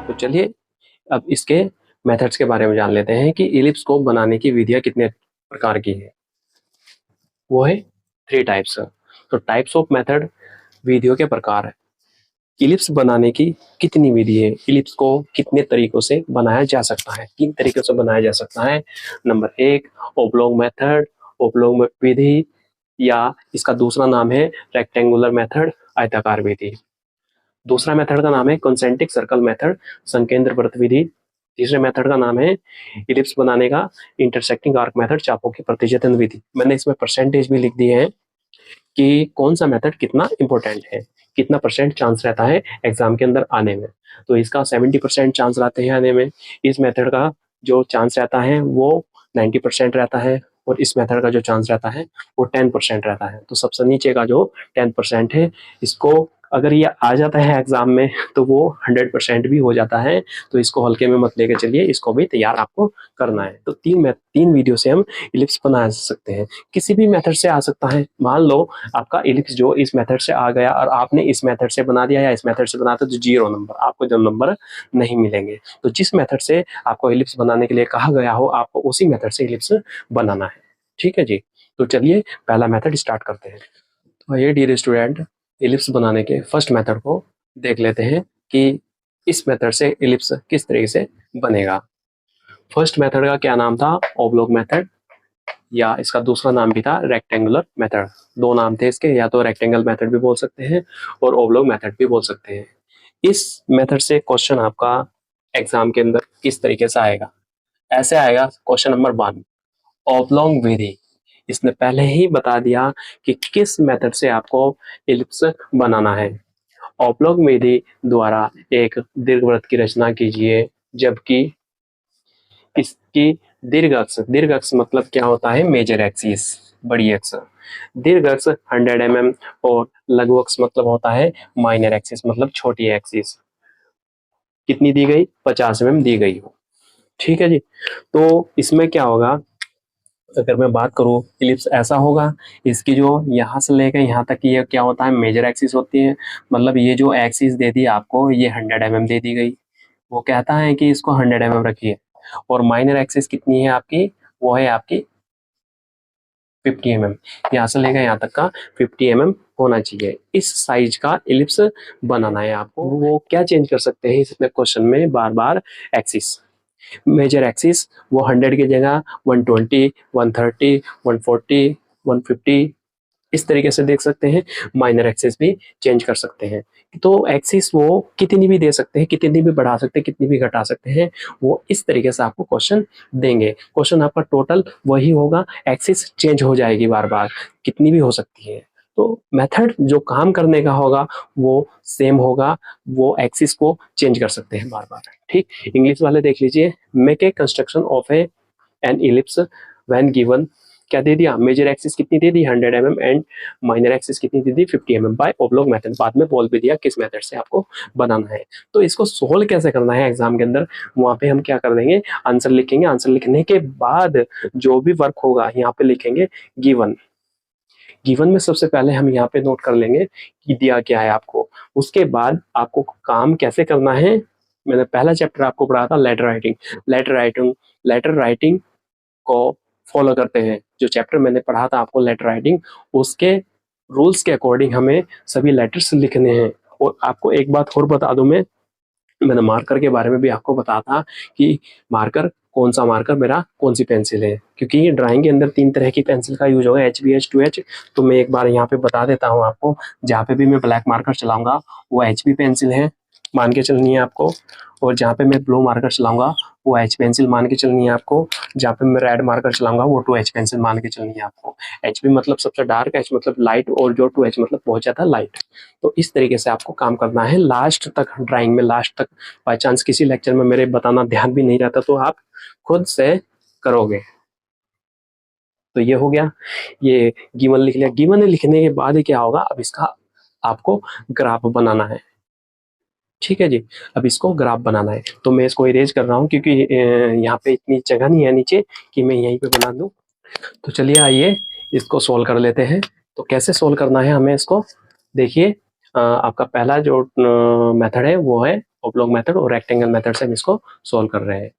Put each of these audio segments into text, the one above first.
तो चलिए अब इसके मेथड्स के बारे में जान लेते हैं कि इलिप्स को बनाने की विधियां कितने प्रकार की है। वो है 3 टाइप्स। तो टाइप्स ऑफ मेथड विधियों के प्रकार है। इलिप्स बनाने की कितनी विधि है, इलिप्स को कितने तरीकों से बनाया जा सकता है, 3 तरीकों से बनाया जा सकता है। नंबर 1 ओब्लॉन्ग मेथड, ओब्लॉन्ग विधि, या इसका दूसरा नाम है रेक्टेंगुलर मेथड, आयताकार विधि। दूसरा मेथड का नाम है कंसेंट्रिक सर्कल मेथड, संकेंद्र वृत्त विधि। तीसरे मेथड का नाम है इलिप्स बनाने का इंटरसेक्टिंग आर्क मेथड, चापों की प्रतिच्छेदन विधि। मैंने इसमें परसेंटेज भी लिख दिए हैं कि कौन सा मेथड कितना इंपॉर्टेंट है, कितना परसेंट चांस रहता है एग्जाम के अंदर आने में। तो इसका 70% चांस रहते हैं आने में। इस मेथड का जो चांस रहता है वो 90% रहता है, और इस मेथड का जो चांस रहता है वो 10% रहता है। तो सबसे नीचे का जो 10% है, इसको अगर ये आ जाता है एग्जाम में तो वो 100% भी हो जाता है। तो इसको हल्के में मत लेके चलिए, इसको भी तैयार आपको करना है। तो 3 वीडियो से हम इलिप्स बना सकते हैं। किसी भी मेथड से आ सकता है। मान लो आपका इलिप्स जो इस मेथड से आ गया और आपने इस मेथड से बना दिया या इस मेथड से बनाते तो 0 नंबर, आपको जो नंबर नहीं मिलेंगे। तो जिस मेथड से आपको इलिप्स बनाने के लिए कहा गया हो, आपको उसी मेथड से इलिप्स बनाना है। ठीक है जी। तो चलिए पहला मेथड स्टार्ट करते हैं। तो ये डियर स्टूडेंट, इलिप्स बनाने के फर्स्ट मेथड को देख लेते हैं कि इस मेथड से इलिप्स किस तरीके से बनेगा। फर्स्ट मेथड का क्या नाम था? ओब्लॉन्ग मेथड, या इसका दूसरा नाम भी था रेक्टेंगुलर मेथड। 2 नाम थे इसके, या तो रेक्टेंगल मेथड भी बोल सकते हैं और ओब्लॉन्ग मेथड भी बोल सकते हैं। इस मेथड से क्वेश्चन आपका एग्जाम के अंदर किस तरीके से आएगा? ऐसे आएगा। क्वेश्चन नंबर 1, ओब्लॉन्ग विधि। इसने पहले ही बता दिया कि किस मेथड से आपको इलिप्स बनाना है। ओब्लॉन्ग विधि द्वारा एक दीर्घवृत्त की रचना कीजिए, जबकि इसकी दीर्घ अक्ष मतलब क्या होता है? मेजर एक्सिस, बड़ी अक्ष। दीर्घ अक्ष 100 mm और लघु अक्ष मतलब होता है माइनर एक्सिस, मतलब छोटी एक्सिस। कितनी दी गई? 50 mm दी गई हो। ठीक है जी। तो इसमें क्या होगा, अगर मैं बात करूं, इलिप्स ऐसा होगा। इसकी जो यहाँ से लेकर यहाँ तक की ये क्या होता है? मेजर एक्सिस होती है। मतलब ये जो एक्सिस दे दी आपको, ये 100 mm दे दी गई। वो कहता है कि इसको 100 mm रखिए। और माइनर एक्सिस कितनी है आपकी? वो है आपकी 50 mm। यहाँ से लेकर यहाँ तक का 50 mm होना चाहिए। इस साइज का इलिप्स बनाना है आपको। वो क्या चेंज कर सकते हैं इसमें क्वेश्चन में बार बार? एक्सिस। मेजर एक्सिस वो 100 की जगह 120, 130, 140, 150 इस तरीके से देख सकते हैं। माइनर एक्सिस भी चेंज कर सकते हैं। तो एक्सिस वो कितनी भी दे सकते हैं, कितनी भी बढ़ा सकते हैं, कितनी भी घटा सकते हैं। वो इस तरीके से आपको क्वेश्चन देंगे। क्वेश्चन आपका टोटल वही होगा, एक्सिस चेंज हो जाएगी बार बार, कितनी भी हो सकती है। तो मेथड जो काम करने का होगा वो सेम होगा, वो एक्सिस को चेंज कर सकते हैं बार बार। ठीक। इंग्लिश वाले देख लीजिए। Make a construction of N ellipse when given. क्या दे दिया? मेजर एक्सिस कितनी दे दी? 100 mm, एंड माइनर एक्सिस कितनी दे दी? 50 mm बाय ओब्लॉन्ग मेथड। बाद में बोल भी दिया किस मेथड से आपको बनाना है। तो इसको सोल्व कैसे करना है एग्जाम के अंदर, वहां पे हम क्या कर देंगे? आंसर लिखेंगे। आंसर लिखने के बाद जो भी वर्क होगा यहाँ पे लिखेंगे गिवन। गिवन में सबसे पहले हम यहाँ पे नोट कर लेंगे कि दिया क्या है आपको। उसके बाद आपको काम कैसे करना है, मैंने पहला चैप्टर आपको पढ़ाया था लेटर राइटिंग। लेटर राइटिंग को फॉलो करते हैं। जो चैप्टर मैंने पढ़ा था आपको लेटर राइटिंग, उसके रूल्स के अकॉर्डिंग हमें सभी लेटर्स लिखने हैं। और आपको एक बात और बता दूं, मैंने मार्कर के बारे में भी आपको बताया था कि मार्कर कौन सा मार्कर मेरा, कौन सी पेंसिल है। क्योंकि ड्राइंग के अंदर 3 तरह की पेंसिल का यूज होगा, HB, H2H। तो मैं एक बार यहाँ पे बता देता हूँ आपको। जहाँ पे भी मैं ब्लैक मार्कर चलाऊंगा वो HB पेंसिल है, मान के चलनी है आपको। और जहाँ पे मैं ब्लू मार्कर चलाऊंगा वो H पेंसिल मान के चलनी है आपको। जहाँ पे मैं रेड मार्कर चलाऊंगा वो 2H पेंसिल मान के चलनी है आपको। HB मतलब सबसे डार्क, H मतलब लाइट, और जो 2H मतलब बहुत ज्यादा लाइट। तो इस तरीके से आपको काम करना है लास्ट तक, ड्राइंग में लास्ट तक। बाई चांस किसी लेक्चर में मेरे बताना ध्यान भी नहीं रहता तो आप खुद से करोगे। तो ये हो गया, ये गिवन लिख लिया। गिवन लिखने के बाद क्या होगा, अब इसका आपको ग्राफ बनाना है। ठीक है जी। अब इसको ग्राफ बनाना है, तो मैं इसको इरेज कर रहा हूँ क्योंकि यहाँ पे इतनी जगह नहीं है नीचे कि मैं यहीं पे बना दूँ। तो चलिए आइए इसको सोल्व कर लेते हैं। तो कैसे सोल्व करना है हमें इसको, देखिए आपका पहला जो मेथड है वो है ऑब्लॉन्ग मेथड, और रेक्टेंगल मेथड से हम इसको सोल्व कर रहे हैं।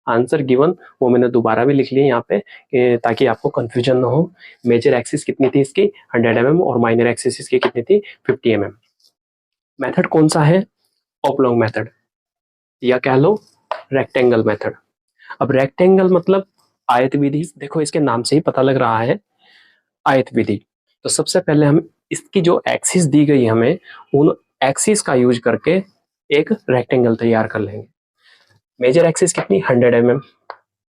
आंसर गिवन वो मैंने दोबारा भी लिख लिया यहाँ पे ताकि आपको कंफ्यूजन ना हो। मेजर एक्सिस कितनी थी इसकी 100 mm और माइनर एक्सिस इसकी कितनी थी 50 mm। मेथड कौन सा है, ऑब्लॉन्ग मेथड या कह लो रेक्टेंगल मेथड। अब रेक्टेंगल मतलब आयत विधि, देखो इसके नाम से ही पता लग रहा है आयत विधि। तो सबसे पहले हम इसकी जो एक्सिस दी गई हमें, उन एक्सिस का यूज करके एक रेक्टेंगल तैयार कर लेंगे। मेजर एक्सिस कितनी 100 mm,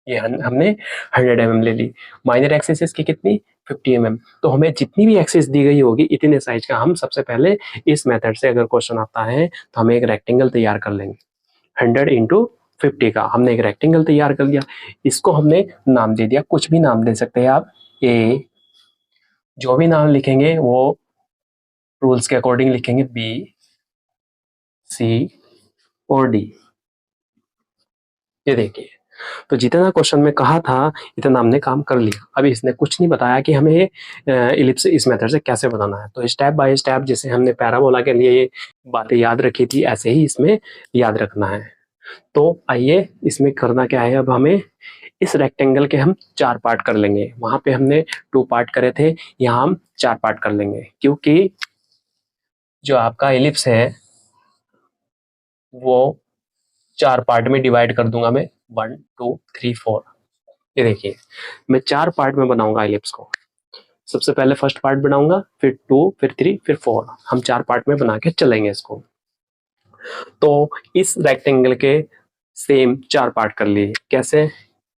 ये हमने 100 mm ले ली। माइनर एक्सिस इसकी कितनी 50 mm। तो हमें जितनी भी एक्सिस दी गई होगी इतने साइज का हम सबसे पहले इस मेथड से अगर क्वेश्चन आता है तो हम एक रेक्टेंगल तैयार कर लेंगे। 100 इंटू 50 का हमने एक रेक्टेंगल तैयार कर लिया। इसको हमने नाम दे दिया, कुछ भी नाम दे सकते हैं आप, ए, जो भी नाम लिखेंगे वो रूल्स के अकॉर्डिंग लिखेंगे, बी, सी और डी। ये देखिए, तो जितना क्वेश्चन में कहा था इतना हमने काम कर लिया। अभी इसने कुछ नहीं बताया कि हमें इलिप्स इस मेथड से कैसे बनाना है। तो स्टेप बाय स्टेप जैसे हमने पैराबोला के लिए ये बातें याद रखी थी, ऐसे ही इसमें याद रखना है। तो आइए इसमें करना क्या है, अब हमें इस रेक्टेंगल के हम 4 पार्ट कर लेंगे। वहां पे हमने 2 पार्ट करे थे, यहाँ हम 4 पार्ट कर लेंगे, क्योंकि जो आपका इलिप्स है वो 4 पार्ट में डिवाइड कर दूंगा मैं, 1 2 3 4। ये देखिए मैं 4 पार्ट में बनाऊंगा इलिप्स को। सबसे पहले फर्स्ट पार्ट बनाऊंगा, फिर 2, फिर 3, फिर 4। हम 4 पार्ट में बना के चलेंगे इसको। तो इस रेक्टेंगल के सेम 4 पार्ट कर लिए। कैसे,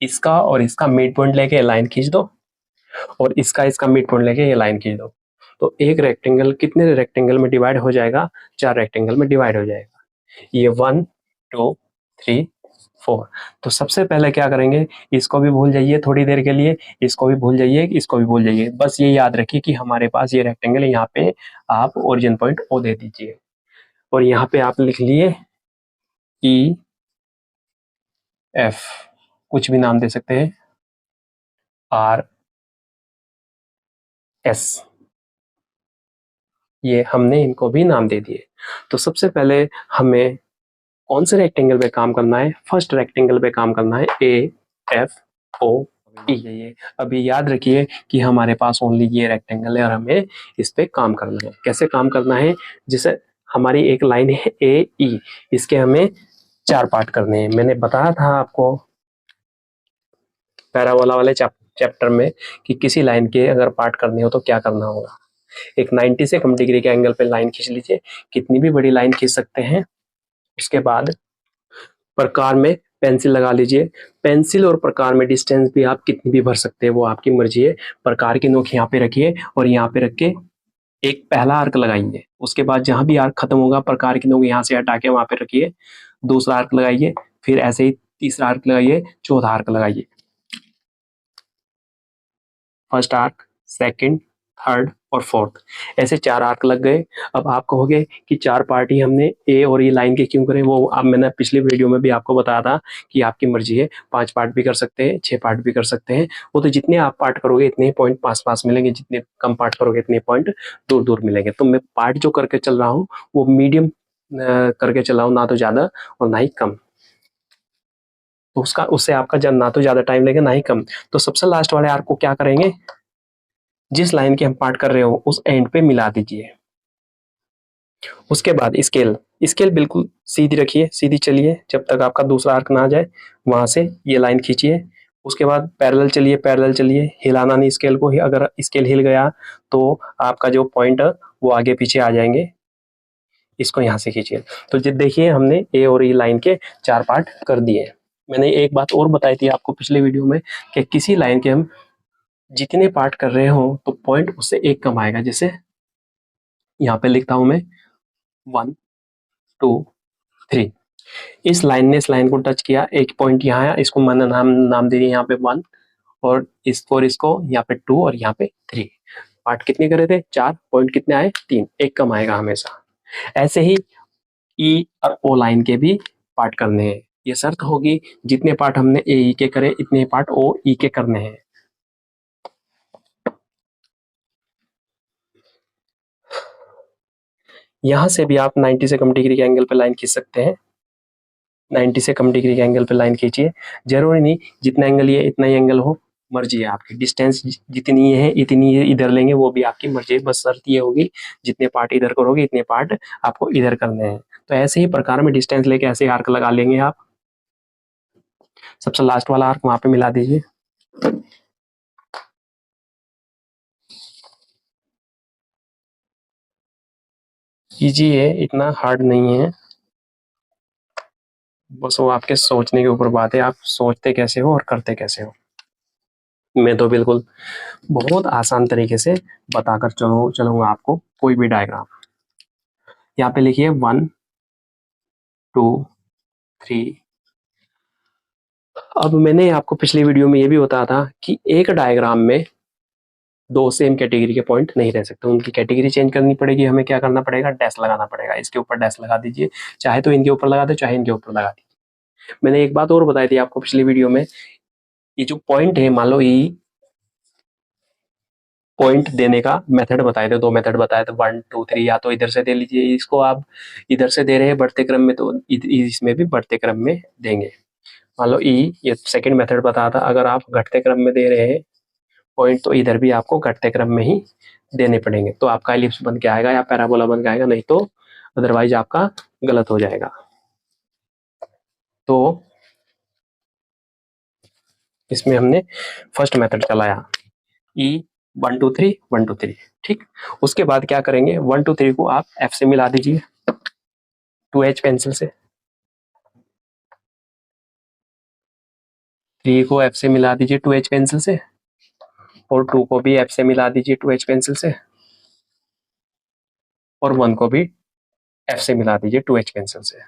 इसका और इसका मिड पॉइंट लेके लाइन खींच दो, और इसका इसका मिड पॉइंट लेके ये लाइन खींच दो। तो एक रेक्टेंगल कितने रेक्टेंगल में डिवाइड हो जाएगा, 4 रेक्टेंगल में डिवाइड हो जाएगा। ये 1 2 3 4। तो सबसे पहले क्या करेंगे, इसको भी भूल जाइए थोड़ी देर के लिए, इसको भी भूल जाइए, इसको भी भूल जाइए। बस ये याद रखिए कि हमारे पास ये रेक्टेंगल है, यहाँ पे आप ओरिजिन पॉइंट ओ दे दीजिए, और यहाँ पे आप लिख लिए ई एफ, कुछ भी नाम दे सकते हैं, आर एस, ये हमने इनको भी नाम दे दिए। तो सबसे पहले हमें कौन से रेक्टेंगल पे काम करना है, फर्स्ट रेक्टेंगल पे काम करना है, ए एफ ओ ई। ये अभी याद रखिए कि हमारे पास ओनली ये रेक्टेंगल है और हमें इस पे काम करना है। कैसे काम करना है, जैसे हमारी एक लाइन है ए ई, इसके हमें 4 पार्ट करने हैं। मैंने बताया था आपको पैराबोला वाले चैप्टर में कि किसी लाइन के अगर पार्ट करने हो तो क्या करना होगा। एक 90 से कम डिग्री के एंगल पे लाइन खींच लीजिए, कितनी भी बड़ी लाइन खींच सकते हैं। उसके बाद प्रकार में पेंसिल लगा लीजिए। पेंसिल और प्रकार में डिस्टेंस भी आप कितनी भी भर सकते हैं, वो आपकी मर्जी है। प्रकार की नोक यहाँ पे रखिए और यहाँ पे रख के एक पहला आर्क लगाइए। उसके बाद जहां भी आर्क खत्म होगा प्रकार की नोक यहाँ से हटा के वहां पे रखिए, दूसरा आर्क लगाइए, फिर ऐसे ही तीसरा आर्क लगाइए, चौथा आर्क लगाइए। फर्स्ट आर्क, सेकंड, थर्ड और फोर्थ, ऐसे 4 आर्क लग गए। अब आप कहोगे कि 4 पार्ट ही हमने ए और ई लाइन के क्यों करे, वो अब मैंने पिछली वीडियो में भी आपको बताया था कि आपकी मर्जी है, 5 पार्ट भी कर सकते हैं, 6 पार्ट भी कर सकते हैं। वो तो जितने आप पार्ट करोगे इतने ही पॉइंट पास पास मिलेंगे, जितने कम पार्ट करोगे इतने पॉइंट दूर दूर मिलेंगे। तो मैं पार्ट जो करके चल रहा हूँ वो मीडियम करके चला हूँ, ना तो ज्यादा और ना ही कम। तो उसका उससे आपका ना तो ज्यादा टाइम लगेगा ना ही कम। तो सबसे लास्ट वाले आर्क को क्या करेंगे, जिस लाइन के हम पार्ट कर रहे हो उस एंड पे मिला दीजिए। उसके बाद स्केल, स्केल बिल्कुल सीधी रखिए, सीधी चलिए जब तक आपका दूसरा आर्क ना आ जाए, वहां से ये लाइन खींचिए। उसके बाद पैरेलल चलिए, पैरेलल चलिए, हिलाना नहीं स्केल को, अगर स्केल हिल गया तो आपका जो पॉइंट है वो आगे पीछे आ जाएंगे। इसको यहाँ से खींचिए। तो देखिए हमने ए और ई लाइन के 4 पार्ट कर दिए। मैंने एक बात और बताई थी आपको पिछले वीडियो में कि किसी लाइन के हम जितने पार्ट कर रहे हो तो पॉइंट उससे एक कम आएगा। जैसे यहाँ पे लिखता हूं मैं 1 2 3, इस लाइन ने इस लाइन को टच किया, एक पॉइंट यहाँ आया, इसको मैंने नाम दे दिया यहाँ पे 1, और इसको यहाँ पे 2 और यहाँ पे 3। पार्ट कितने करे थे 4, पॉइंट कितने आए 3, एक कम आएगा हमेशा। ऐसे ही ई और ओ लाइन के भी पार्ट करने हैं। ये शर्त होगी जितने पार्ट हमने ए ई के करे इतने पार्ट ओ ई के करने हैं। यहाँ से भी आप 90 से कम डिग्री के एंगल पे लाइन खींच सकते हैं। 90 से कम डिग्री के एंगल पे लाइन खींचिए, जरूरी नहीं जितना एंगल ये इतना ही एंगल हो, मर्जी है आपकी। डिस्टेंस जितनी है इतनी इधर लेंगे, वो भी आपकी मर्जी है। बस शर्त ये होगी जितने पार्ट इधर करोगे इतने पार्ट आपको इधर करने हैं। तो ऐसे ही प्रकार में डिस्टेंस लेके ऐसे आर्क लगा लेंगे आप। सबसे लास्ट वाला आर्क वहां पे मिला दीजिए। इजी है, इतना हार्ड नहीं है, बस वो आपके सोचने के ऊपर बात है, आप सोचते कैसे हो और करते कैसे हो। मैं तो बिल्कुल बहुत आसान तरीके से बताकर चलूंगा आपको कोई भी डायग्राम। यहाँ पे लिखिए 1 2 3। अब मैंने आपको पिछली वीडियो में ये भी बताया था कि एक डायग्राम में दो सेम कैटेगरी के पॉइंट नहीं रह सकते, उनकी कैटेगरी चेंज करनी पड़ेगी। हमें क्या करना पड़ेगा, डैश लगाना पड़ेगा। इसके ऊपर डैश लगा दीजिए, चाहे तो इनके ऊपर लगा दे, चाहे इनके ऊपर लगा दीजिए। मैंने एक बात और बताई थी आपको पिछली वीडियो में, ये जो पॉइंट है, मान लो ये पॉइंट देने का मेथड बताए थे, दो मेथड बताए थे, 1 2 3। या तो इधर से दे लीजिए, इसको आप इधर से दे रहे हैं बढ़ते क्रम में, तो इसमें भी बढ़ते क्रम में देंगे। मान लो ये सेकंड मेथड बताया था, अगर आप घटते क्रम में दे रहे हैं पॉइंट, तो इधर भी आपको घटते क्रम में ही देने पड़ेंगे, तो आपका एलिप्स बन के आएगा या पैराबोला बन के आएगा, नहीं तो अदरवाइज आपका गलत हो जाएगा। तो इसमें हमने फर्स्ट मेथड चलाया, ई 1 2 3 1 2 3, ठीक। उसके बाद क्या करेंगे, 1 2 3 को आप एफ से मिला दीजिए, 2H पेंसिल से। 3 को एफ से मिला दीजिए 2H पेंसिल से, और 2 को भी एफ से मिला दीजिए 2H पेंसिल से, और 1 को भी एफ से मिला दीजिए 2H पेंसिल से,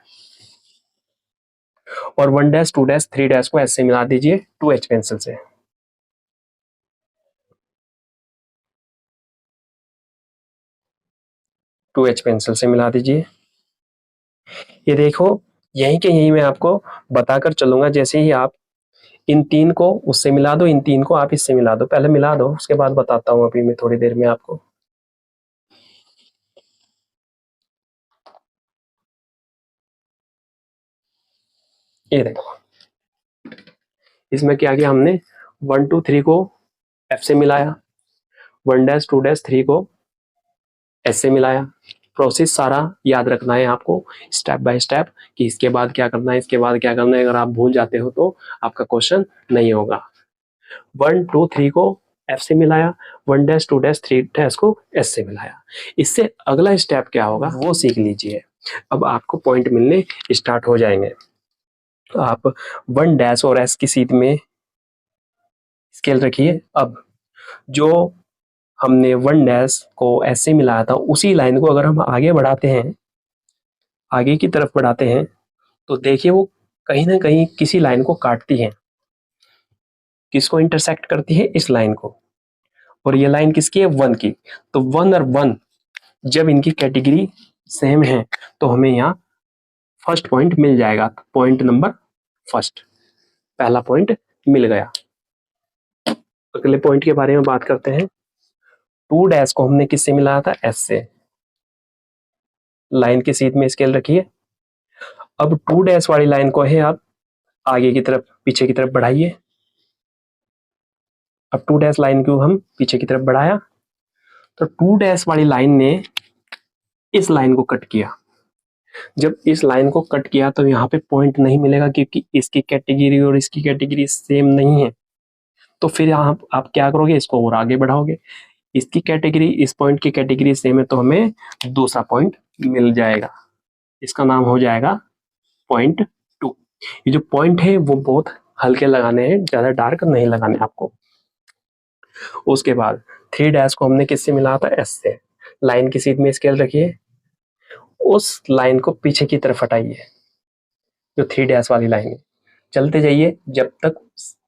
और 1 डैश 2 डैश 3 डैश को एस से मिला दीजिए 2H पेंसिल से। टू एच पेंसिल से मिला दीजिए। ये देखो, यहीं के यहीं मैं आपको बताकर चलूंगा, जैसे ही आप इन 3 को उससे मिला दो, इन 3 को आप इससे मिला दो। पहले मिला दो, उसके बाद बताता हूँ अभी मैं थोड़ी देर में आपको। ये देखो, इसमें क्या किया हमने, 1 2 3 को एफ से मिलाया, 1 डैश 2 डैश 3 को एस से मिलाया। प्रोसेस सारा याद रखना है आपको, स्टेप बाय स्टेप, कि इसके बाद क्या करना है, इसके बाद क्या करना है। अगर आप भूल जाते हो तो आपका क्वेश्चन नहीं होगा। 1 2 3 को एफ से मिलाया, 1 डैश 2 डैश 3 डैश को एस से मिलाया। इससे अगला स्टेप क्या होगा वो सीख लीजिए। अब आपको पॉइंट मिलने स्टार्ट हो जाएंगे। आप 1 डैश और एस की सीध में स्केल रखिए। अब जो हमने 1 डैश को एस से मिलाया था, उसी लाइन को अगर हम आगे बढ़ाते हैं, आगे की तरफ बढ़ाते हैं, तो देखिए वो कहीं ना कहीं किसी लाइन को काटती है। किसको इंटरसेक्ट करती है, इस लाइन को। और ये लाइन किसकी है, 1 की। तो 1 और 1 जब इनकी कैटेगरी सेम है, तो हमें यहाँ फर्स्ट पॉइंट मिल जाएगा। पॉइंट नंबर फर्स्ट, पहला पॉइंट मिल गया। अगले पॉइंट के बारे में बात करते हैं। 2 डैश को हमने किससे मिलाया था, एस से। लाइन की सीध में स्केल रखिए। अब 2 डैश वाली लाइन को है आप आगे की तरफ, पीछे की तरफ बढ़ाइए। अब 2 डैश लाइन को हम पीछे की तरफ बढ़ाया, तो 2 डैश वाली लाइन ने इस लाइन को कट किया। जब इस लाइन को कट किया तो यहाँ पे पॉइंट नहीं मिलेगा, क्योंकि इसकी कैटेगरी और इसकी कैटेगरी सेम नहीं है। तो फिर यहाँ आप क्या करोगे, इसको और आगे बढ़ाओगे। इसकी कैटेगरी, इस पॉइंट की कैटेगरी सेम है, तो हमें दूसरा पॉइंट मिल जाएगा। इसका नाम हो जाएगा पॉइंट 2। ये जो पॉइंट है वो बहुत हल्के लगाने हैं, ज्यादा डार्क नहीं लगाने आपको। उसके बाद 3 डैश को हमने किससे मिला था, एस से। लाइन की सीध में स्केल रखिए, उस लाइन को पीछे की तरफ हटाइए, जो 3 डैश वाली लाइन है। चलते जाइए जब तक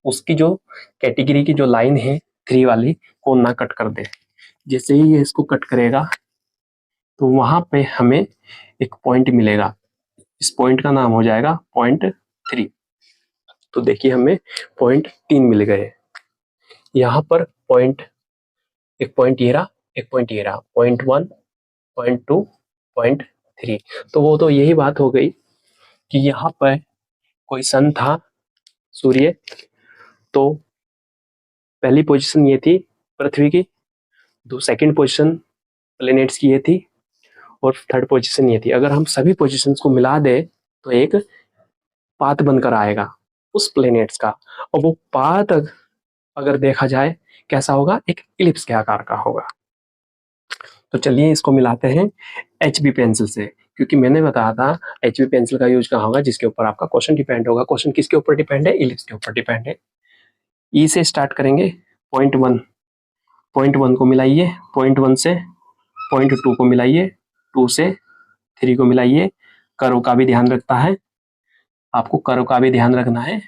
उसकी जो कैटेगरी की जो लाइन है 3 वाली को ना कट कर दे। जैसे ही ये इसको कट करेगा, तो वहां पे हमें एक पॉइंट मिलेगा। इस पॉइंट का नाम हो जाएगा पॉइंट 3। तो देखिए हमें पॉइंट 3 मिल गए। यहाँ पर पॉइंट, एक पॉइंट ये रहा, एक पॉइंट ये रहा, पॉइंट 1 पॉइंट 2 0.3। तो वो तो यही बात हो गई कि यहाँ पर कोई सन था, सूर्य, तो पहली पोजीशन ये थी पृथ्वी की, सेकंड पोजीशन प्लेनेट्स की ये थी, और थर्ड पोजीशन ये थी। अगर हम सभी पोजीशंस को मिला दे तो एक पाथ बनकर आएगा उस प्लेनेट्स का, और वो पाथ अगर देखा जाए कैसा होगा, एक इलिप्स के आकार का होगा। तो चलिए इसको मिलाते हैं HB पेंसिल से, क्योंकि मैंने बताया था HB पेंसिल का यूज कहाँ होगा, जिसके ऊपर आपका क्वेश्चन डिपेंड होगा। क्वेश्चन किसके ऊपर डिपेंड है? इलिप्स के ऊपर डिपेंड है। ई से स्टार्ट करेंगे, 0.1 को मिलाइए, 0.1 से 0.2 को मिलाइए, 2 से 3 को मिलाइए। कर्व का भी ध्यान रखता है, आपको कर्व का भी ध्यान रखना है,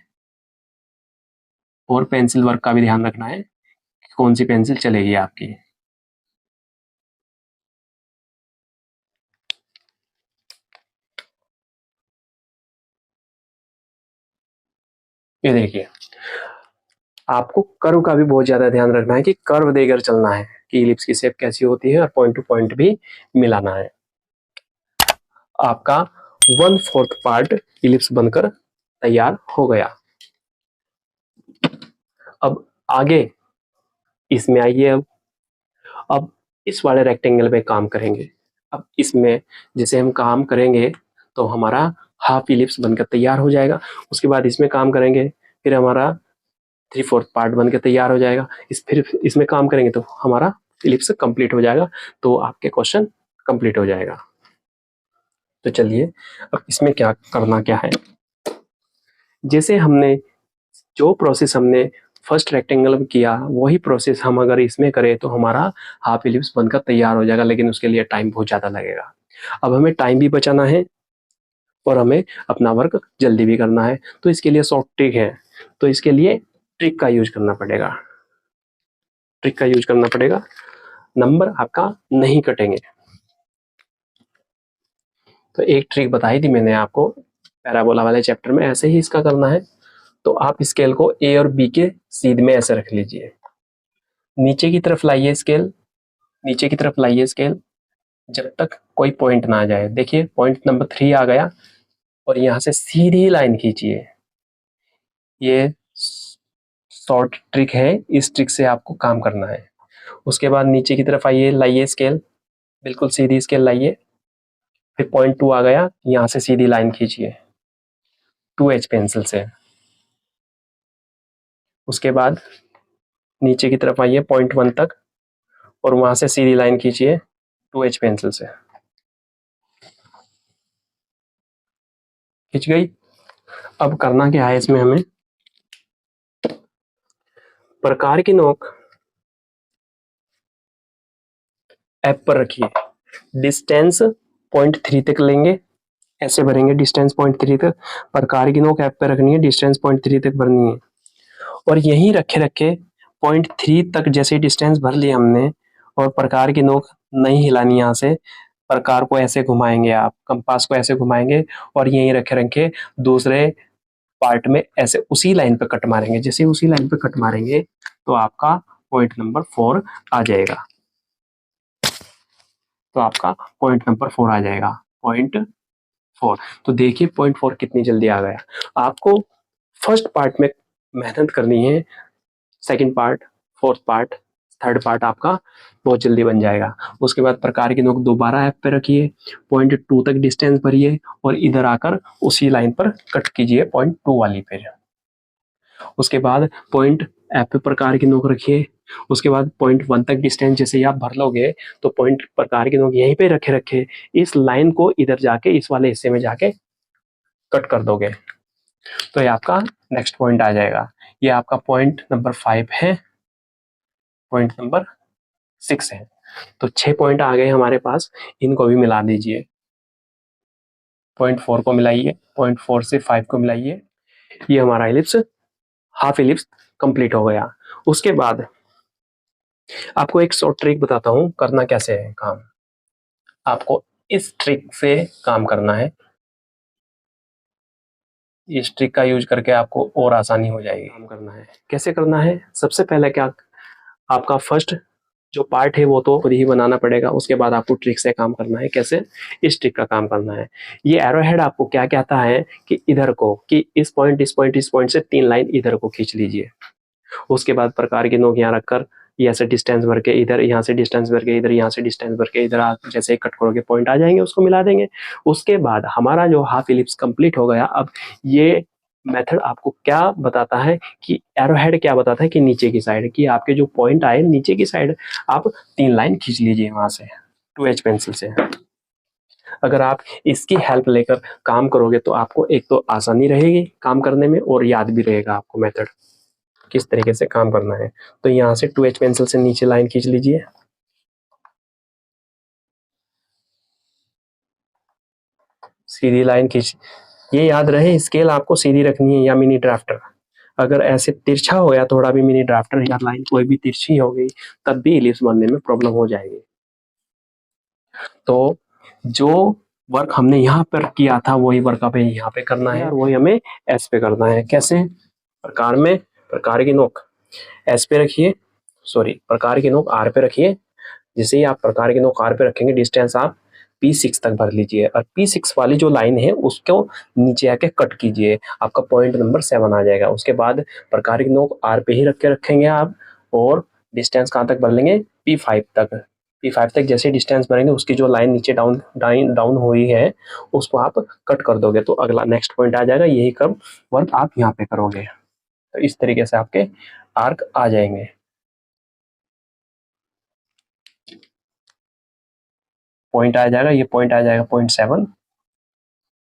और पेंसिल वर्क का भी ध्यान रखना है, कौन सी पेंसिल चलेगी आपकी। ये देखिए, आपको कर्व का भी बहुत ज्यादा ध्यान रखना है कि कर्व देकर चलना है कि इलिप्स की शेप कैसी होती है, और पॉइंट टू पॉइंट भी मिलाना है। आपका 1/4 पार्ट इलिप्स बनकर तैयार हो गया। अब आगे इसमें आइए। अब इस वाले रेक्टेंगल पे काम करेंगे। अब इसमें जैसे हम काम करेंगे तो हमारा हाफ इलिप्स बनकर तैयार हो जाएगा। उसके बाद इसमें काम करेंगे, फिर हमारा 3/4 पार्ट बनकर तैयार हो जाएगा। फिर इसमें काम करेंगे तो हमारा इलिप्स कंप्लीट हो जाएगा, तो आपके क्वेश्चन कंप्लीट हो जाएगा। तो चलिए अब इसमें क्या करना क्या है, जैसे हमने जो प्रोसेस हमने फर्स्ट रेक्टेंगल में किया वही प्रोसेस हम अगर इसमें करें तो हमारा हाफ इलिप्स बनकर तैयार हो जाएगा, लेकिन उसके लिए टाइम बहुत ज़्यादा लगेगा। अब हमें टाइम भी बचाना है और हमें अपना वर्क जल्दी भी करना है, तो इसके लिए शॉर्ट ट्रिक है। तो इसके लिए ट्रिक का यूज करना पड़ेगा, ट्रिक का यूज करना पड़ेगा। नंबर आपका नहीं कटेंगे। तो एक ट्रिक बताई थी मैंने आपको पैराबोला वाले चैप्टर में, ऐसे ही इसका करना है। तो आप स्केल को ए और बी के सीध में ऐसे रख लीजिए, नीचे की तरफ लाइए स्केल, नीचे की तरफ लाइए स्केल, जब तक कोई पॉइंट ना आ जाए। देखिए पॉइंट नंबर 3 आ गया, और यहाँ से सीधी लाइन खींचिए। ये शॉर्ट ट्रिक है, इस ट्रिक से आपको काम करना है। उसके बाद नीचे की तरफ आइए, लाइए स्केल, बिल्कुल सीधी स्केल लाइए। फिर 0.2 आ गया, यहाँ से सीधी लाइन खींचिए 2H पेंसिल से। उसके बाद नीचे की तरफ आइए 0.1 तक, और वहां से सीधी लाइन खींचिए 2H पेंसिल से। खींच गई। अब करना क्या है इसमें, हमें प्रकार की नोक ऐप पर रखिए, डिस्टेंस 0.3 तक लेंगे, ऐसे भरेंगे डिस्टेंस 0.3 तक। प्रकार की नोक ऐप पे रखनी है, डिस्टेंस 0.3 तक भरनी है, और यहीं रखे रखे 0.3 तक जैसे डिस्टेंस भर लिया हमने, और प्रकार की नोक नहीं हिलानी। यहाँ से प्रकार को ऐसे घुमाएंगे, आप कंपास को ऐसे घुमाएंगे, और यहीं रखे रखे दूसरे पार्ट में ऐसे उसी लाइन पे कट मारेंगे। जैसे उसी लाइन पे कट मारेंगे तो आपका पॉइंट नंबर 4 आ जाएगा। तो आपका पॉइंट नंबर 4 आ जाएगा, 0.4। तो देखिए 0.4 कितनी जल्दी आ गया। आपको फर्स्ट पार्ट में मेहनत करनी है, second part, fourth part, third part आपका बहुत जल्दी बन जाएगा। उसके बाद प्रकार की नोक दोबारा ऐप पे रखिए, 0.2 तक डिस्टेंस भरिए, और इधर आकर उसी लाइन पर कट कीजिए 0.2 वाली पे। उसके बाद पॉइंट ऐप पे प्रकार की नोक रखिए। उसके बाद 0.1 तक डिस्टेंस जैसे ही आप भर लोगे तो पॉइंट प्रकार की नोक यहीं पे रखे रखे इस लाइन को इधर जाके इस वाले हिस्से में जाके कट कर दोगे, तो ये आपका नेक्स्ट पॉइंट आ जाएगा। ये आपका पॉइंट नंबर 5 है, पॉइंट नंबर 6 है। तो 6 पॉइंट आ गए हमारे पास, इनको भी मिला दीजिए। 0.4 को मिलाइए, 0.4 से 5 को मिलाइए, ये हमारा इलिप्स, हाफ इलिप्स कंप्लीट हो गया। उसके बाद आपको एक शॉर्ट ट्रिक बताता हूं करना कैसे है काम। आपको इस ट्रिक से काम करना है, इस ट्रिक का यूज करके आपको और आसानी हो जाएगी। काम करना है कैसे करना है, सबसे पहले क्या, आपका फर्स्ट जो पार्ट है वो तो खुद ही बनाना पड़ेगा, उसके बाद आपको ट्रिक से काम करना है। कैसे? इस ट्रिक का काम करना है। ये एरो हेड आपको क्या कहता है कि इधर को, कि इस पॉइंट इस पॉइंट इस पॉइंट से 3 लाइन इधर को खींच लीजिए। उसके बाद प्रकार की नोक यहाँ रखकर यहाँ से डिस्टेंस भर के इधर, यहाँ से डिस्टेंस भर के इधर, यहाँ से डिस्टेंस भर के इधर, आप जैसे ही कट करोगे पॉइंट आ जाएंगे, उसको मिला देंगे। उसके बाद हमारा जो हाफ इलिप्स कंप्लीट हो गया। अब ये मेथड आपको क्या बताता है कि एरो हेड क्या बताता है कि नीचे की साइड, कि आपके जो पॉइंट आए नीचे की साइड आप 3 लाइन खींच लीजिए वहां से 2H पेंसिल से। अगर आप इसकी हेल्प लेकर काम करोगे तो आपको एक तो आसानी रहेगी काम करने में, और याद भी रहेगा आपको मेथड किस तरीके से काम करना है। तो यहाँ से 2H पेंसिल से नीचे लाइन खींच लीजिए, सीधी लाइन खींच। ये याद रहे स्केल आपको सीधी रखनी है या मिनी ड्राफ्टर। अगर ऐसे तिरछा हो गया थोड़ा भी मिनी ड्राफ्टर या लाइन कोई भी तिरछी हो गई, तब भी इलिप्स बनने में प्रॉब्लम हो जाएगी। तो जो वर्क हमने यहाँ पर किया था वही वर्क हमें यहाँ पे करना है, और वही हमें एस पे करना है। कैसे? प्रकार में प्रकार की नोक एस पे रखिए, सॉरी प्रकार की नोक आर पे रखिए। जैसे ही आप प्रकार की नोक आर पे रखेंगे, डिस्टेंस आप P6 तक भर लीजिए, और P6 वाली जो लाइन है उसको नीचे आके कट कीजिए, आपका पॉइंट नंबर 7 आ जाएगा। उसके बाद प्रकार की नोक आर पे ही रख के रखेंगे आप, और डिस्टेंस कहाँ तक भर लेंगे? P5 तक। P5 तक जैसे डिस्टेंस भरेंगे, उसकी जो लाइन नीचे डाउन डाउन हुई है उसको आप कट कर दोगे, तो अगला नेक्स्ट पॉइंट आ जाएगा। यही कर्व वर्क आप यहाँ पे करोगे, तो इस तरीके से आपके आर्क आ जाएंगे। पॉइंट आ जाएगा, ये पॉइंट आ जाएगा 0.7,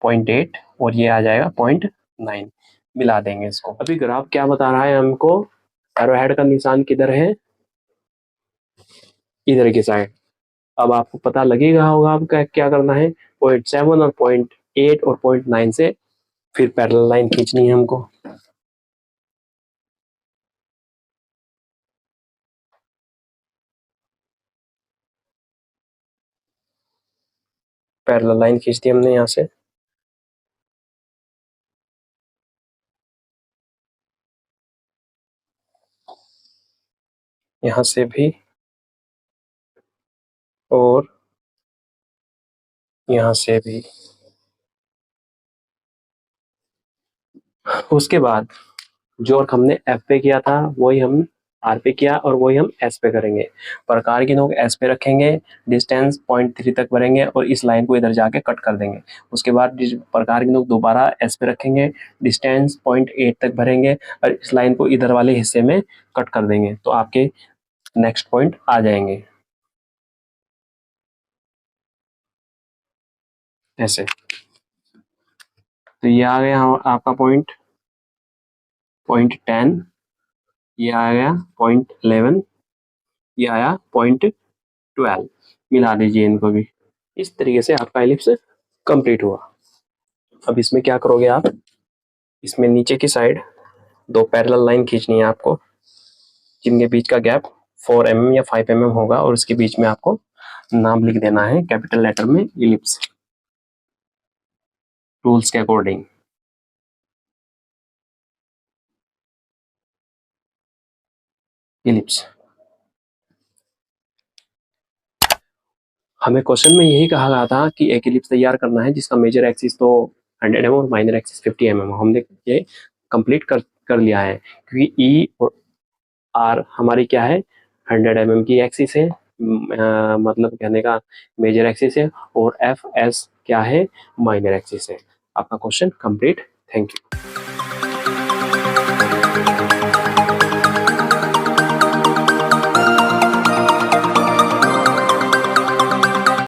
0.8, और ये आ जाएगा 0.9। मिला देंगे इसको। अभी ग्राफ क्या बता रहा है हमको? एरोहेड का निशान किधर है? इधर की साइड। अब आपको पता लगेगा होगा आपका क्या करना है। 0.7 और 0.8 और 0.9 से फिर पैरेलल लाइन खींचनी है हमको। पैरेलल लाइन खींच दी हमने यहाँ से, यहाँ से भी, और यहाँ से भी। उसके बाद जो वर्क हमने एफ पे किया था वही हम आर पे किया, और वही हम एस पे करेंगे। प्रकार की नोक एस पे रखेंगे, डिस्टेंस 0.3 तक भरेंगे, और इस लाइन को इधर जाके कट कर देंगे। उसके बाद प्रकार की नोक दोबारा एस पे रखेंगे, डिस्टेंस 0.8 तक भरेंगे, और इस लाइन को इधर वाले हिस्से में कट कर देंगे, तो आपके नेक्स्ट पॉइंट आ जाएंगे ऐसे। तो ये आ गया आपका पॉइंट 0.10, ये आ गया 0.11, ये आया 0.12। मिला दीजिए इनको भी। इस तरीके से आपका एलिप्स कंप्लीट हुआ। अब इसमें क्या करोगे आप? इसमें नीचे की साइड 2 पैरेलल लाइन खींचनी है आपको, जिनके बीच का गैप 4 mm या 5 mm होगा, और उसके बीच में आपको नाम लिख देना है कैपिटल लेटर में, इलिप्स, रूल्स के अकॉर्डिंग। इलिप्स हमें क्वेश्चन में यही कहा गया था कि एक इलिप्स तैयार करना है जिसका मेजर एक्सिस तो 100 mm और माइनर एक्सिस 50 mm। हमने ये कंप्लीट कर लिया है, क्योंकि ई और आर हमारी क्या है? 100 mm की एक्सिस है, मतलब कहने का मेजर एक्सिस है, और एफ एस क्या है? माइनर एक्सिस है। आपका क्वेश्चन कंप्लीट। Thank you.